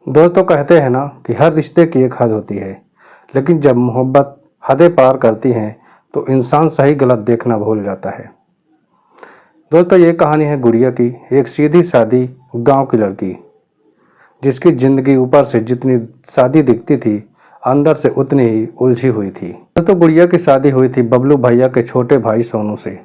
दोस्तों कहते हैं ना कि हर रिश्ते की एक हद होती है, लेकिन जब मोहब्बत हदें पार करती हैं तो इंसान सही गलत देखना भूल जाता है। दोस्तों ये कहानी है गुड़िया की, एक सीधी सादी गांव की लड़की जिसकी जिंदगी ऊपर से जितनी सादी दिखती थी अंदर से उतनी ही उलझी हुई थी। दोस्तों गुड़िया की शादी हुई थी बबलू भैया के छोटे भाई सोनू से।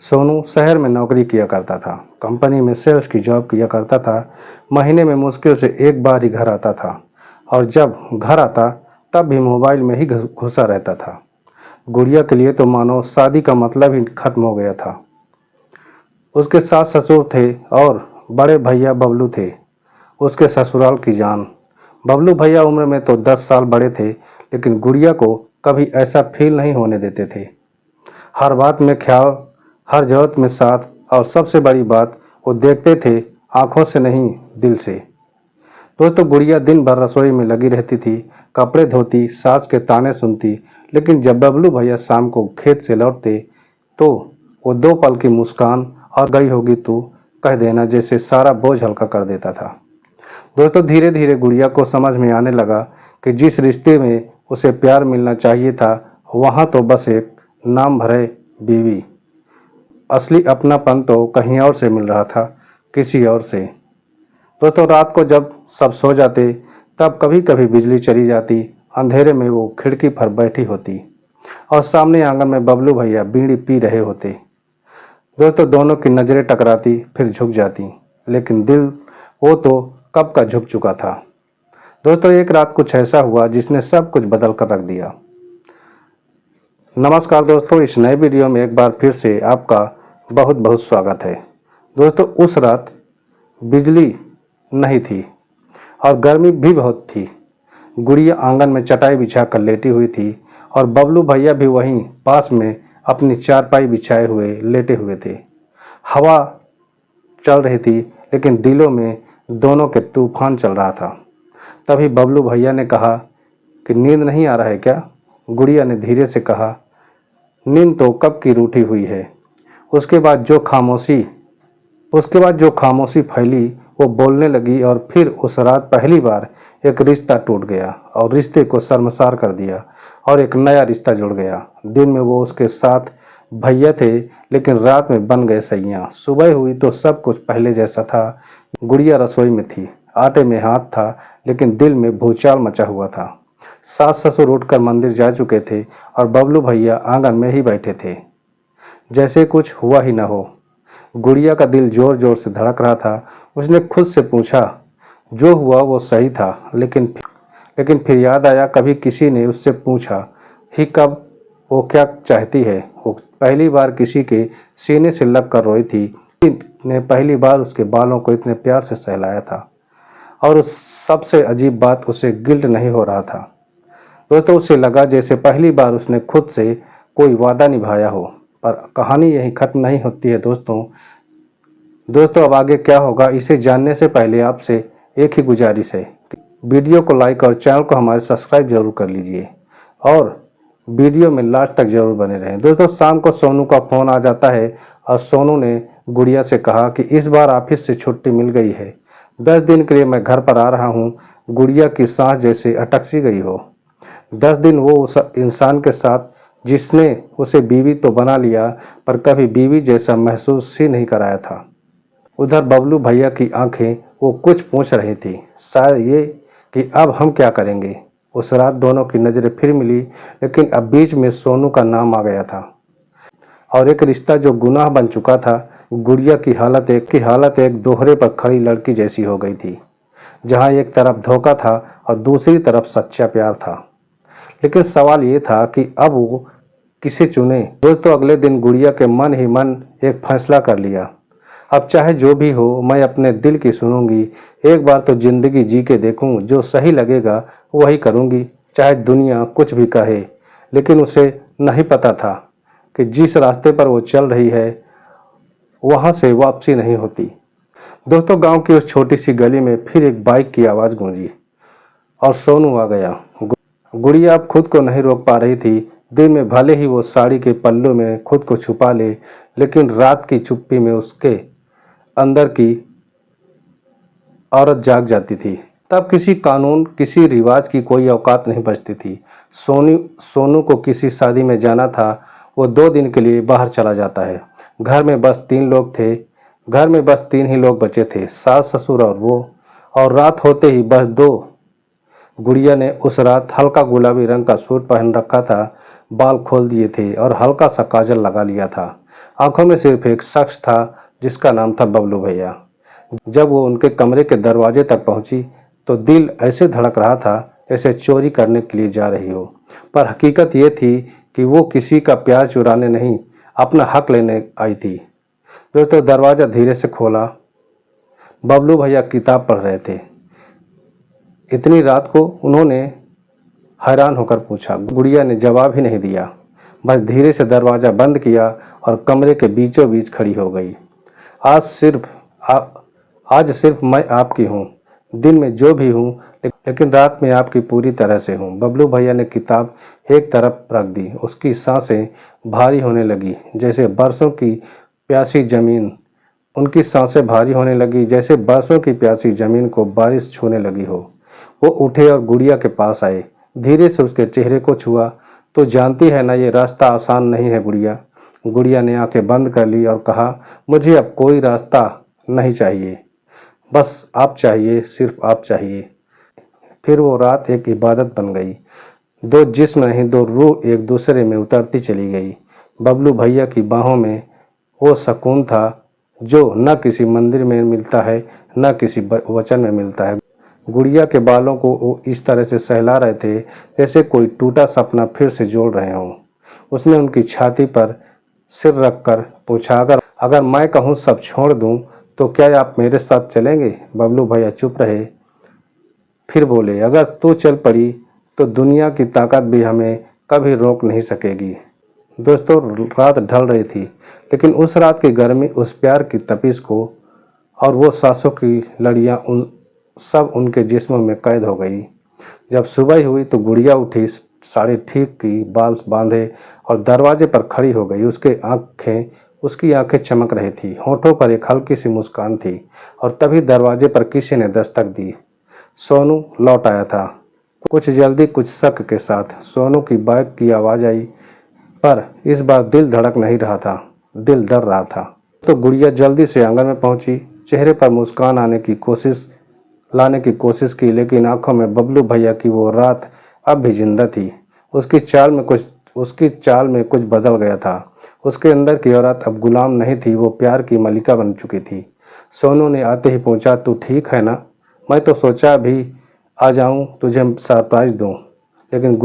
सोनू शहर में नौकरी किया करता था, कंपनी में सेल्स की जॉब किया करता था। महीने में मुश्किल से एक बार ही घर आता था और जब घर आता तब भी मोबाइल में ही घुसा रहता था। गुड़िया के लिए तो मानो शादी का मतलब ही खत्म हो गया था। उसके सास ससुर थे और बड़े भैया बबलू थे, उसके ससुराल की जान। बबलू भैया उम्र में तो 10 साल बड़े थे, लेकिन गुड़िया को कभी ऐसा फील नहीं होने देते थे। हर बात में ख्याल, हर जरूरत में साथ, और सबसे बड़ी बात वो देखते थे आंखों से नहीं दिल से। दोस्तों गुड़िया दिन भर रसोई में लगी रहती थी, कपड़े धोती, सास के ताने सुनती, लेकिन जब बबलू भैया शाम को खेत से लौटते तो वो 2 पल की मुस्कान और गई होगी तू कह देना जैसे सारा बोझ हल्का कर देता था। दोस्तों धीरे धीरे गुड़िया को समझ में आने लगा कि जिस रिश्ते में उसे प्यार मिलना चाहिए था वहाँ तो बस एक नाम भरे बीवी, असली अपनापन तो कहीं और से मिल रहा था, किसी और से। दोस्तों रात को जब सब सो जाते तब कभी कभी बिजली चली जाती। अंधेरे में वो खिड़की पर बैठी होती और सामने आंगन में बबलू भैया बीड़ी पी रहे होते। दोस्तों दोनों की नज़रें टकराती, फिर झुक जाती, लेकिन दिल वो तो कब का झुक चुका था। दोस्तों एक रात कुछ ऐसा हुआ जिसने सब कुछ बदल कर रख दिया। नमस्कार दोस्तों, इस नए वीडियो में एक बार फिर से आपका बहुत बहुत स्वागत है। दोस्तों उस रात बिजली नहीं थी और गर्मी भी बहुत थी। गुड़िया आंगन में चटाई बिछा कर लेटी हुई थी और बबलू भैया भी वहीं पास में अपनी चारपाई बिछाए हुए लेटे हुए थे। हवा चल रही थी, लेकिन दिलों में दोनों के तूफान चल रहा था। तभी बबलू भैया ने कहा कि नींद नहीं आ रहा है क्या? गुड़िया ने धीरे से कहा, नींद तो कब की रूठी हुई है। उसके बाद जो खामोशी फैली वो बोलने लगी और फिर उस रात पहली बार एक रिश्ता टूट गया और रिश्ते को शर्मसार कर दिया और एक नया रिश्ता जुड़ गया। दिन में वो उसके साथ भैया थे, लेकिन रात में बन गए सैयां। सुबह हुई तो सब कुछ पहले जैसा था। गुड़िया रसोई में थी, आटे में हाथ था, लेकिन दिल में भूचाल मचा हुआ था। सास ससुर उठकर मंदिर जा चुके थे और बबलू भैया आंगन में ही बैठे थे, जैसे कुछ हुआ ही न हो। गुड़िया का दिल जोर जोर से धड़क रहा था। उसने खुद से पूछा, जो हुआ वो सही था, लेकिन फिर याद आया कभी किसी ने उससे पूछा ही कब वो क्या चाहती है। वो पहली बार किसी के सीने से लग कर रोई थी, ने पहली बार उसके बालों को इतने प्यार से सहलाया था, और उस सबसे अजीब बात उसे गिल्ट नहीं हो रहा था। दोस्तों उसे लगा जैसे पहली बार उसने खुद से कोई वादा निभाया हो। पर कहानी यहीं खत्म नहीं होती है दोस्तों अब आगे क्या होगा इसे जानने से पहले आपसे एक ही गुजारिश है, वीडियो को लाइक और चैनल को हमारे सब्सक्राइब जरूर कर लीजिए और वीडियो में लास्ट तक जरूर बने रहें। दोस्तों शाम को सोनू का फोन आ जाता है और सोनू ने गुड़िया से कहा कि इस बार ऑफिस से छुट्टी मिल गई है, 10 दिन के लिए मैं घर पर आ रहा हूँ। गुड़िया की सांस जैसे अटक सी गई हो। 10 दिन वो उस इंसान के साथ जिसने उसे बीवी तो बना लिया पर कभी बीवी जैसा महसूस ही नहीं कराया था। उधर बबलू भैया की आंखें वो कुछ पूछ रही थी, शायद ये कि अब हम क्या करेंगे। उस रात दोनों की नज़रें फिर मिली, लेकिन अब बीच में सोनू का नाम आ गया था और एक रिश्ता जो गुनाह बन चुका था। गुड़िया की हालत एक दोहरे पर खड़ी लड़की जैसी हो गई थी, जहां एक तरफ धोखा था और दूसरी तरफ सच्चा प्यार था। लेकिन सवाल ये था कि अब वो किसे चुने। दोस्तों अगले दिन गुड़िया के मन ही मन एक फैसला कर लिया, अब चाहे जो भी हो मैं अपने दिल की सुनूंगी। एक बार तो जिंदगी जी के देखूं, जो सही लगेगा वही करूंगी, चाहे दुनिया कुछ भी कहे। लेकिन उसे नहीं पता था कि जिस रास्ते पर वो चल रही है वहां से वापसी नहीं होती। दोस्तों गांव की उस छोटी सी गली में फिर एक बाइक की आवाज़ गूंजी और सोनू आ गया। गुड़िया अब खुद को नहीं रोक पा रही थी। दिन में भले ही वो साड़ी के पल्लू में खुद को छुपा ले, लेकिन रात की चुप्पी में उसके अंदर की औरत जाग जाती थी। तब किसी कानून, किसी रिवाज की कोई औकात नहीं बचती थी। सोनू को किसी शादी में जाना था, वो 2 दिन के लिए बाहर चला जाता है। घर में बस 3 लोग थे। घर में बस 3 ही लोग बचे थे, सास, ससुर और वो। और रात होते ही बस 2। गुड़िया ने उस रात हल्का गुलाबी रंग का सूट पहन रखा था, बाल खोल दिए थे और हल्का सा काजल लगा लिया था। आंखों में सिर्फ एक शख्स था जिसका नाम था बबलू भैया। जब वो उनके कमरे के दरवाजे तक पहुंची तो दिल ऐसे धड़क रहा था जैसे चोरी करने के लिए जा रही हो। पर हकीकत ये थी कि वो किसी का प्यार चुराने नहीं, अपना हक लेने आई थी। दोस्तों, दरवाज़ा धीरे से खोला। बबलू भैया किताब पढ़ रहे थे। इतनी रात को, उन्होंने हैरान होकर पूछा। गुड़िया ने जवाब ही नहीं दिया, बस धीरे से दरवाज़ा बंद किया और कमरे के बीचों बीच खड़ी हो गई। आज सिर्फ मैं आपकी हूँ, दिन में जो भी हूँ, लेकिन रात में आपकी पूरी तरह से हूँ। बबलू भैया ने किताब एक तरफ रख दी। उसकी सांसें भारी होने लगी जैसे बरसों की प्यासी ज़मीन। उनकी सांसें भारी होने लगी जैसे बरसों की प्यासी ज़मीन को बारिश छूने लगी हो। वो उठे और गुड़िया के पास आए, धीरे से उसके चेहरे को छुआ। तो जानती है ना, ये रास्ता आसान नहीं है गुड़िया। गुड़िया ने आंखें बंद कर ली और कहा, मुझे अब कोई रास्ता नहीं चाहिए, बस आप चाहिए, सिर्फ आप चाहिए। फिर वो रात एक इबादत बन गई। 2 जिस्म नहीं, 2 रूह एक दूसरे में उतरती चली गई। बबलू भैया की बाहों में वो सुकून था जो न किसी मंदिर में मिलता है, न किसी वचन में मिलता है। गुड़िया के बालों को वो इस तरह से सहला रहे थे जैसे कोई टूटा सपना फिर से जोड़ रहे हों। उसने उनकी छाती पर सिर रखकर पूछा, अगर मैं कहूँ सब छोड़ दूँ तो क्या आप मेरे साथ चलेंगे? बबलू भैया चुप रहे, फिर बोले, अगर तू चल पड़ी तो दुनिया की ताकत भी हमें कभी रोक नहीं सकेगी। दोस्तों, रात ढल रही थी, लेकिन उस रात की गर्मी, उस प्यार की तपिश को और वो सांसों की लड़ियाँ सब उनके जिस्मों में कैद हो गई। जब सुबह हुई तो गुड़िया उठी, साड़ी ठीक की, बाल बांधे और दरवाजे पर खड़ी हो गई। उसकी आंखें चमक रही थी, होठों पर एक हल्की सी मुस्कान थी। और तभी दरवाजे पर किसी ने दस्तक दी। सोनू लौट आया था, कुछ जल्दी, कुछ शक के साथ। सोनू की बाइक की आवाज़ आई, पर इस बार दिल धड़क नहीं रहा था, दिल डर रहा था। तो गुड़िया जल्दी से आंगन में पहुंची, चेहरे पर मुस्कान लाने की कोशिश की, लेकिन आंखों में बबलू भैया की वो रात अब भी जिंदा थी। उसकी चाल में कुछ बदल गया था। उसके अंदर की औरत अब गुलाम नहीं थी, वो प्यार की मलिका बन चुकी थी। सोनू ने आते ही पूछा, तू ठीक है ना? मैं तो सोचा अभी आ जाऊं, तुझे सरप्राइज दूं। लेकिन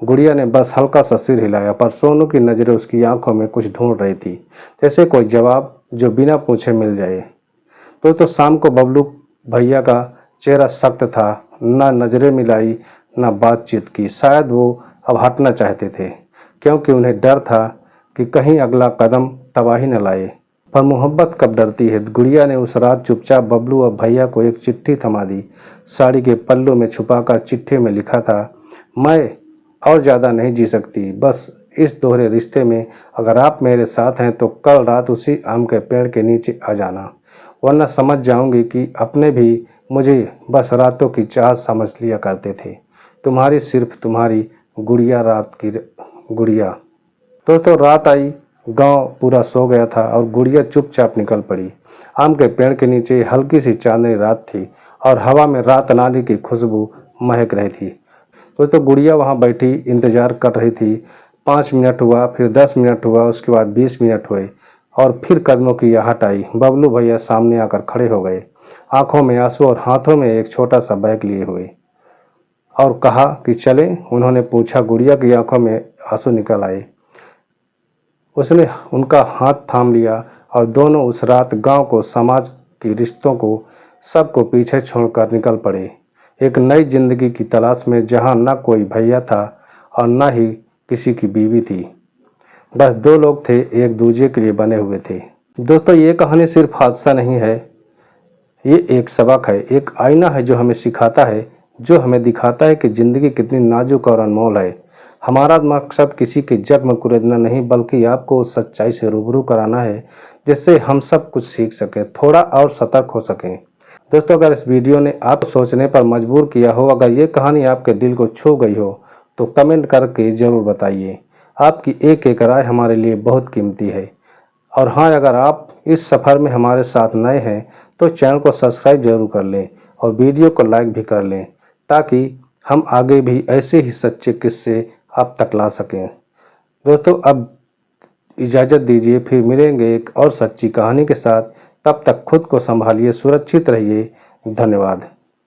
गुड़िया ने बस हल्का सा सिर हिलाया, पर सोनू की नज़रें उसकी आंखों में कुछ ढूंढ रही थी, जैसे कोई जवाब जो बिना पूछे मिल जाए। तो शाम को बबलू भैया का चेहरा सख्त था, ना नज़रें मिलाई, ना बातचीत की। शायद वो अब हटना चाहते थे, क्योंकि उन्हें डर था कि कहीं अगला कदम तबाही न लाए। पर मोहब्बत कब डरती है? गुड़िया ने उस रात चुपचाप बबलू और भैया को एक चिट्ठी थमा दी। साड़ी के पल्लू में छुपाकर चिट्ठी में लिखा था, मैं और ज़्यादा नहीं जी सकती, बस इस दोहरे रिश्ते में अगर आप मेरे साथ हैं तो कल रात उसी आम के पेड़ के नीचे आ जाना, वरना समझ जाऊंगी कि अपने भी मुझे बस रातों की चाहत समझ लिया करते थे। तुम्हारी, सिर्फ तुम्हारी गुड़िया, रात की गुड़िया। तो रात आई, गांव पूरा सो गया था और गुड़िया चुपचाप निकल पड़ी। आम के पेड़ के नीचे हल्की सी चांदनी रात थी और हवा में रात नाली की खुशबू महक रही थी। तो गुड़िया वहां बैठी इंतजार कर रही थी। 5 मिनट हुआ, फिर 10 मिनट हुआ, उसके बाद 20 मिनट हुए और फिर कदमों की आहट आई। बबलू भैया सामने आकर खड़े हो गए, आंखों में आंसू और हाथों में एक छोटा सा बैग लिए हुए, और कहा कि चले। उन्होंने पूछा। गुड़िया की आंखों में आंसू निकल आए। उसने उनका हाथ थाम लिया और दोनों उस रात गांव को, समाज की रिश्तों को, सबको पीछे छोड़कर निकल पड़े, एक नई जिंदगी की तलाश में, जहां न कोई भैया था और न ही किसी की बीवी थी। बस 2 लोग थे, एक दूसरे के लिए बने हुए थे। दोस्तों, ये कहानी सिर्फ हादसा नहीं है, ये एक सबक है, एक आईना है जो हमें सिखाता है, जो हमें दिखाता है कि ज़िंदगी कितनी नाजुक और अनमोल है। हमारा मकसद किसी के जख्म कुरेदना नहीं, बल्कि आपको उस सच्चाई से रूबरू कराना है जिससे हम सब कुछ सीख सकें, थोड़ा और सतर्क हो सकें। दोस्तों, अगर इस वीडियो ने आप सोचने पर मजबूर किया हो, अगर ये कहानी आपके दिल को छू गई हो, तो कमेंट करके ज़रूर बताइए। आपकी एक एक राय हमारे लिए बहुत कीमती है। और हाँ, अगर आप इस सफ़र में हमारे साथ नए हैं तो चैनल को सब्सक्राइब जरूर कर लें और वीडियो को लाइक भी कर लें, ताकि हम आगे भी ऐसे ही सच्चे किस्से आप तक ला सकें। दोस्तों, अब इजाज़त दीजिए, फिर मिलेंगे एक और सच्ची कहानी के साथ। तब तक खुद को संभालिए, सुरक्षित रहिए। धन्यवाद।